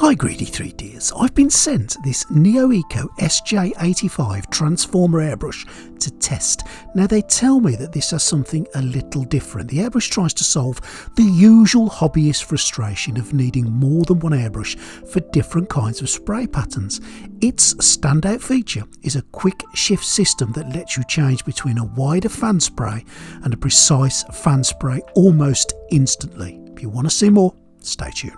Hi greedy 3Ds, I've been sent this Neoeco SJ85 transformer airbrush to test. Now they tell me that this has something a little different. The airbrush tries to solve the usual hobbyist frustration of needing more than one airbrush for different kinds of spray patterns. Its standout feature is a quick shift system that lets you change between a wider fan spray and a precise fan spray almost instantly. If you want to see more, stay tuned.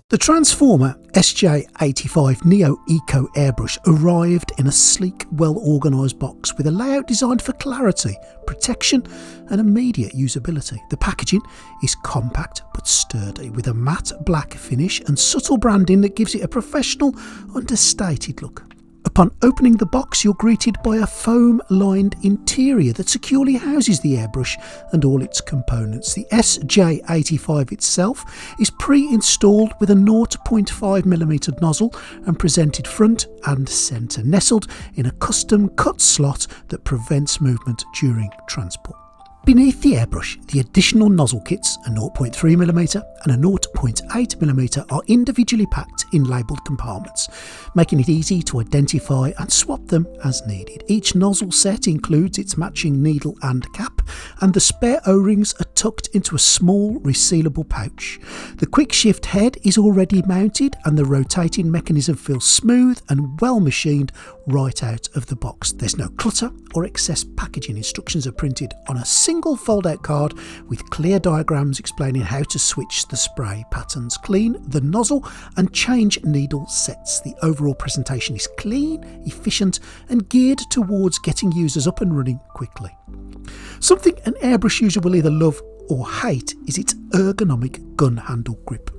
The Transformer SJ85 Neoeco airbrush arrived in a sleek, well-organised box with a layout designed for clarity, protection and immediate usability. The packaging is compact but sturdy, with a matte black finish and subtle branding that gives it a professional, understated look. Upon opening the box, you're greeted by a foam-lined interior that securely houses the airbrush and all its components. The SJ85 itself is pre-installed with a 0.5mm nozzle and presented front and centre, nestled in a custom cut slot that prevents movement during transport. Beneath the airbrush, the additional nozzle kits, a 0.3mm and a 0.8mm, are individually packed in labelled compartments, making it easy to identify and swap them as needed. Each nozzle set includes its matching needle and cap, and the spare O-rings are tucked into a small resealable pouch. The quick shift head is already mounted and the rotating mechanism feels smooth and well machined right out of the box. There's no clutter or excess packaging. Instructions are printed on a single fold-out card with clear diagrams explaining how to switch the spray patterns, clean the nozzle and change needle sets. The overall presentation is clean, efficient and geared towards getting users up and running quickly. Something an airbrush user will either love or hate is its ergonomic gun handle grip.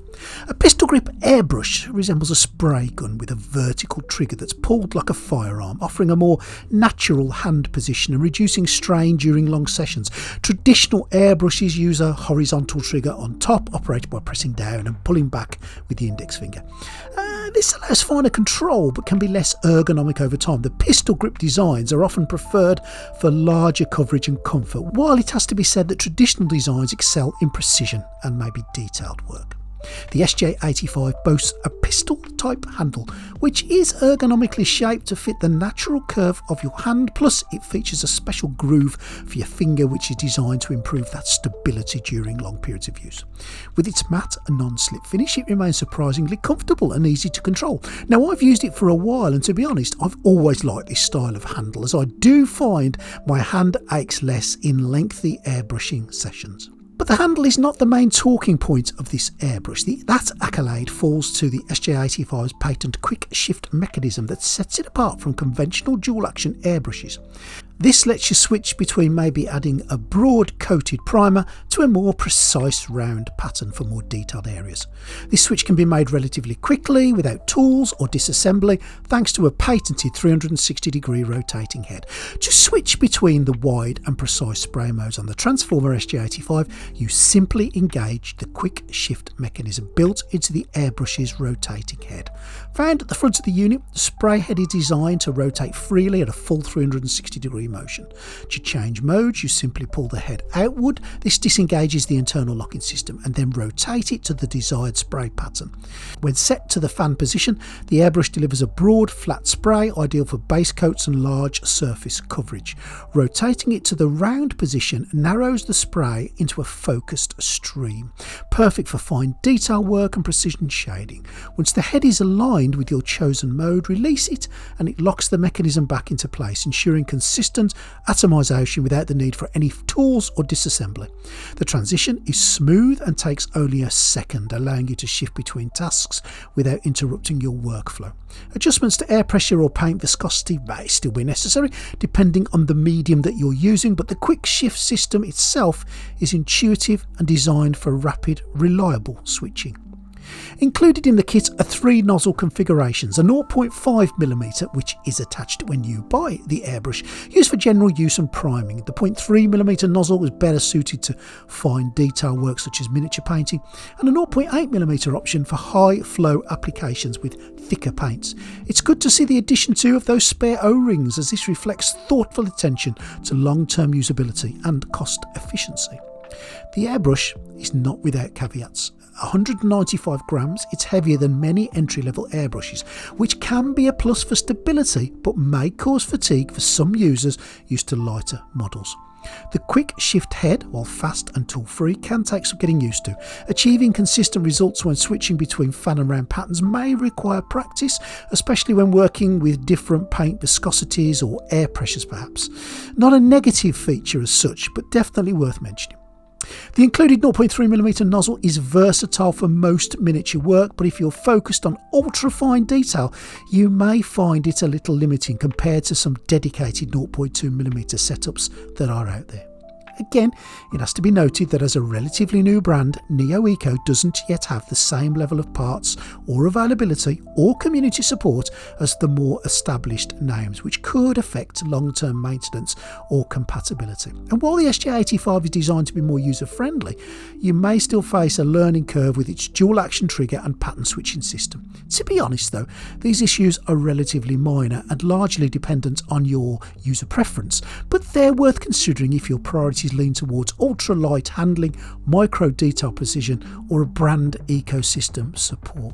A pistol grip airbrush resembles a spray gun with a vertical trigger that's pulled like a firearm, offering a more natural hand position and reducing strain during long sessions. Traditional airbrushes use a horizontal trigger on top, operated by pressing down and pulling back with the index finger. This allows finer control but can be less ergonomic over time. The pistol grip designs are often preferred for larger coverage and comfort, while it has to be said that traditional designs excel in precision and maybe detailed work. The SJ85 boasts a pistol-type handle, which is ergonomically shaped to fit the natural curve of your hand, plus it features a special groove for your finger which is designed to improve that stability during long periods of use. With its matte and non-slip finish, it remains surprisingly comfortable and easy to control. Now, I've used it for a while and to be honest, I've always liked this style of handle, as I do find my hand aches less in lengthy airbrushing sessions. But the handle is not the main talking point of this airbrush. That accolade falls to the SJ85's patent quick shift mechanism that sets it apart from conventional dual action airbrushes. This lets you switch between maybe adding a broad coated primer to a more precise round pattern for more detailed areas. This switch can be made relatively quickly without tools or disassembly thanks to a patented 360-degree rotating head. To switch between the wide and precise spray modes on the Transformer SJ85, you simply engage the quick shift mechanism built into the airbrush's rotating head. Found at the front of the unit, the spray head is designed to rotate freely at a full 360-degree motion. To change modes, you simply pull the head outward. This disengages the internal locking system and then rotate it to the desired spray pattern. When set to the fan position, the airbrush delivers a broad, flat spray, ideal for base coats and large surface coverage. Rotating it to the round position narrows the spray into a focused stream, perfect for fine detail work and precision shading. Once the head is aligned with your chosen mode, release it and it locks the mechanism back into place, ensuring consistent atomization without the need for any tools or disassembly. The transition is smooth and takes only a second, allowing you to shift between tasks without interrupting your workflow. Adjustments to air pressure or paint viscosity may still be necessary depending on the medium that you're using, but the quick shift system itself is intuitive and designed for rapid, reliable switching. Included in the kit are 3 nozzle configurations: a 0.5mm, which is attached when you buy the airbrush, used for general use and priming. The 0.3mm nozzle is better suited to fine detail work such as miniature painting, and a 0.8mm option for high flow applications with thicker paints. It's good to see the addition too of those spare O-rings, as this reflects thoughtful attention to long-term usability and cost efficiency. The airbrush is not without caveats. 195 grams, it's heavier than many entry-level airbrushes, which can be a plus for stability but may cause fatigue for some users used to lighter models. The quick shift head, while fast and tool-free, can take some getting used to. Achieving consistent results when switching between fan and round patterns may require practice, especially when working with different paint viscosities or air pressures perhaps. Not a negative feature as such, but definitely worth mentioning. The included 0.3mm nozzle is versatile for most miniature work, but if you're focused on ultra-fine detail, you may find it a little limiting compared to some dedicated 0.2mm setups that are out there. Again, it has to be noted that as a relatively new brand, Neoeco doesn't yet have the same level of parts or availability or community support as the more established names, which could affect long-term maintenance or compatibility. And while the SJ85 is designed to be more user-friendly, you may still face a learning curve with its dual action trigger and pattern switching system. To be honest though, these issues are relatively minor and largely dependent on your user preference, but they're worth considering if your priorities lean towards ultra-light handling, micro detail precision, or a brand ecosystem support.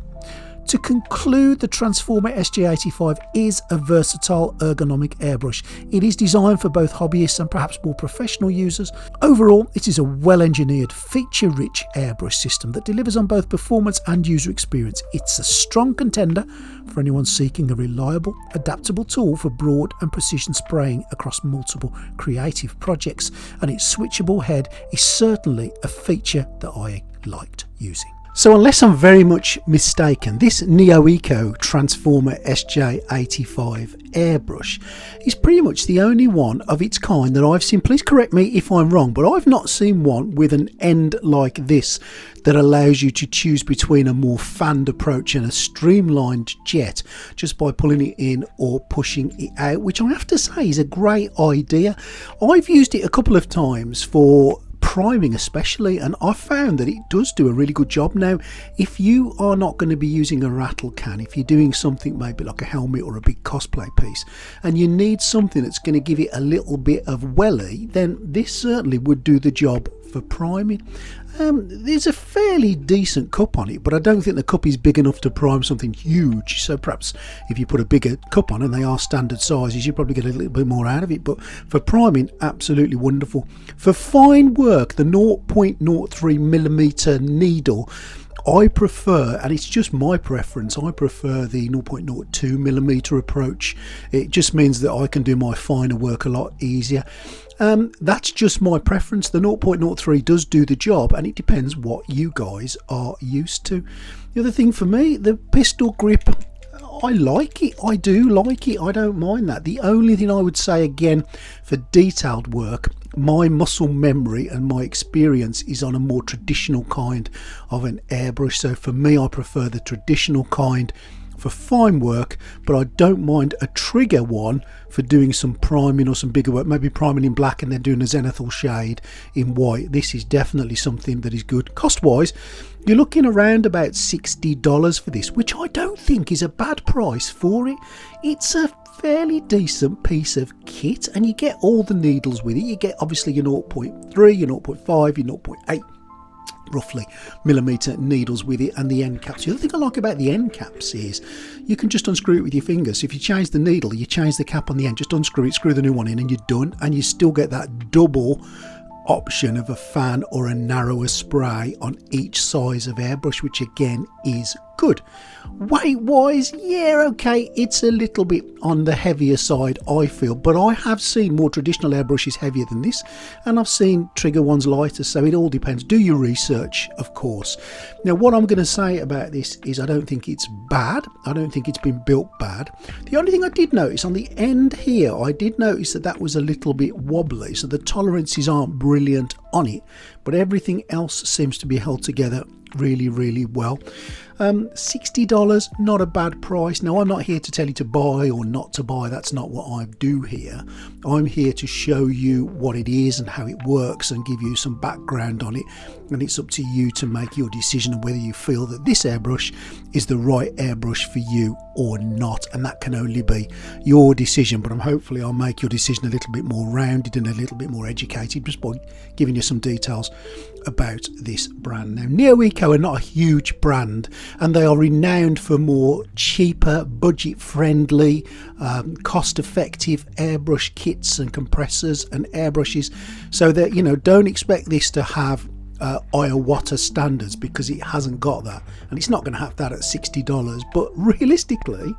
To conclude, the Transformer SJ85 is a versatile ergonomic airbrush. It is designed for both hobbyists and perhaps more professional users. Overall, it is a well-engineered, feature-rich airbrush system that delivers on both performance and user experience. It's a strong contender for anyone seeking a reliable, adaptable tool for broad and precision spraying across multiple creative projects, and its switchable head is certainly a feature that I liked using. So unless I'm very much mistaken, this Neoeco Transformer SJ85 airbrush is pretty much the only one of its kind that I've seen. Please correct me if I'm wrong, but I've not seen one with an end like this that allows you to choose between a more fanned approach and a streamlined jet just by pulling it in or pushing it out, which I have to say is a great idea. I've used it a couple of times for priming especially, and I found that it does do a really good job. Now, if you are not going to be using a rattle can, if you're doing something maybe like a helmet or a big cosplay piece, and you need something that's going to give it a little bit of welly, then this certainly would do the job for priming. There's a fairly decent cup on it, but I don't think the cup is big enough to prime something huge. So perhaps if you put a bigger cup on, and they are standard sizes, you probably get a little bit more out of it. But for priming, absolutely wonderful. For fine work, the 0.03mm needle, I prefer, and it's just my preference, I prefer the 0.02mm approach. It just means that I can do my finer work a lot easier. That's just my preference. The 0.03 does do the job, and it depends what you guys are used to. The other thing for me, the pistol grip, I like it. I do like it. I don't mind that. The only thing I would say again for detailed work, my muscle memory and my experience is on a more traditional kind of an airbrush. So for me, I prefer the traditional kind for fine work, but I don't mind a trigger one for doing some priming or some bigger work, maybe priming in black and then doing a zenithal shade in white. This is definitely something that is good. Cost wise, you're looking around about $60 for this, which I don't think is a bad price for it. It's a fairly decent piece of kit, and you get all the needles with it. You get obviously your 0.3, your 0.5, your 0.8 roughly millimeter needles with it, and the end caps. The other thing I like about the end caps is you can just unscrew it with your fingers. So if you change the needle, you change the cap on the end, just unscrew it, screw the new one in, and you're done. And you still get that double option of a fan or a narrower spray on each size of airbrush, which again is good. Weight wise, yeah, okay, it's a little bit on the heavier side, I feel, but I have seen more traditional airbrushes heavier than this, and I've seen trigger ones lighter, so it all depends. Do your research, of course. Now, what I'm going to say about this is I don't think it's bad. I don't think it's been built bad. The only thing I did notice on the end here, I did notice that was a little bit wobbly, so the tolerances aren't brilliant on it, but everything else seems to be held together really, really well. $60, not a bad price. Now, I'm not here to tell you to buy or not to buy. That's not what I do here. I'm here to show you what it is and how it works and give you some background on it, and it's up to you to make your decision on whether you feel that this airbrush is the right airbrush for you or not, and that can only be your decision. But hopefully I'll make your decision a little bit more rounded and a little bit more educated just by giving you some details details about this brand. Now, Neoeco are not a huge brand, and they are renowned for more cheaper, budget-friendly, cost-effective airbrush kits and compressors and airbrushes. So that, you know, don't expect this to have Iwata standards, because it hasn't got that, and it's not going to have that at $60. But realistically,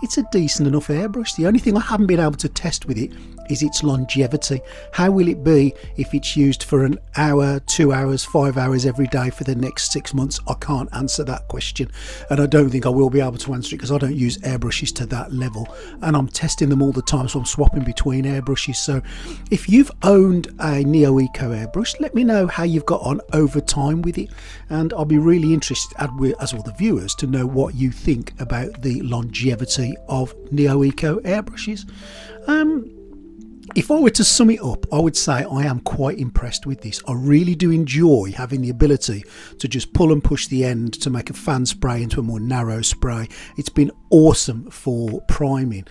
it's a decent enough airbrush. The only thing I haven't been able to test with it is its longevity. How will it be if it's used for an hour, 2 hours, 5 hours every day for the next 6 months? I can't answer that question, and I don't think I will be able to answer it, because I don't use airbrushes to that level, and I'm testing them all the time, so I'm swapping between airbrushes. So if you've owned a Neoeco airbrush, let me know how you've got on over time with it, and I'll be really interested, as all the viewers, to know what you think about the longevity of Neoeco airbrushes. If I were to sum it up, I would say I am quite impressed with this. I really do enjoy having the ability to just pull and push the end to make a fan spray into a more narrow spray. It's been awesome for priming.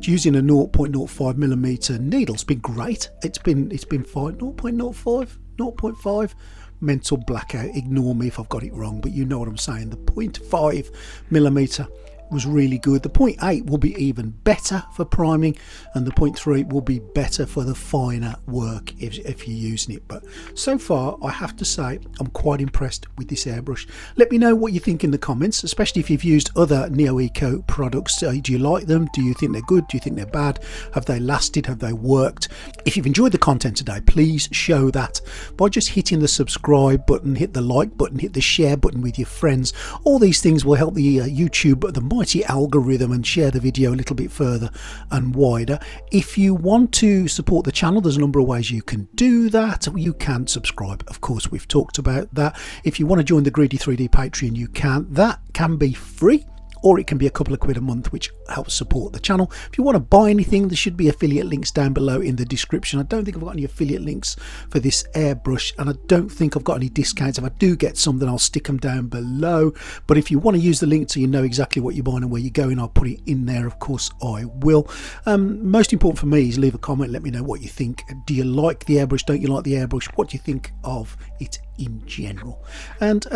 Using a 0.05mm needle, it's been great. It's been fine. 0.05, 0.5. Mental blackout, ignore me if I've got it wrong, but you know what I'm saying. The 0.5mm was really good. The 0.8 will be even better for priming, and the 0.3 will be better for the finer work if you're using it. But so far, I have to say, I'm quite impressed with this airbrush. Let me know what you think in the comments, especially if you've used other Neoeco products. Do you like them? Do you think they're good? Do you think they're bad? Have they lasted? Have they worked? If you've enjoyed the content today, please show that by just hitting the subscribe button, hit the like button, hit the share button with your friends. All these things will help the YouTube, the mighty algorithm, and share the video a little bit further and wider. If you want to support the channel, there's a number of ways you can do that. You can subscribe, of course, we've talked about that. If you want to join the Greedy 3D Patreon, you can. That can be free, or it can be a couple of quid a month, which helps support the channel. If you want to buy anything, there should be affiliate links down below in the description. I don't think I've got any affiliate links for this airbrush, and I don't think I've got any discounts. If I do get some, then I'll stick them down below. But if you want to use the link so you know exactly what you're buying and where you're going, I'll put it in there. Of course I will. Most important for me is leave a comment, let me know what you think. Do you like the airbrush? Don't you like the airbrush? What do you think of it in general? And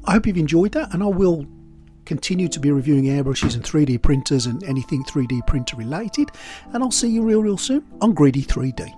I hope you've enjoyed that, and I will continue to be reviewing airbrushes and 3D printers and anything 3D printer related, and I'll see you real soon on Greedy 3D.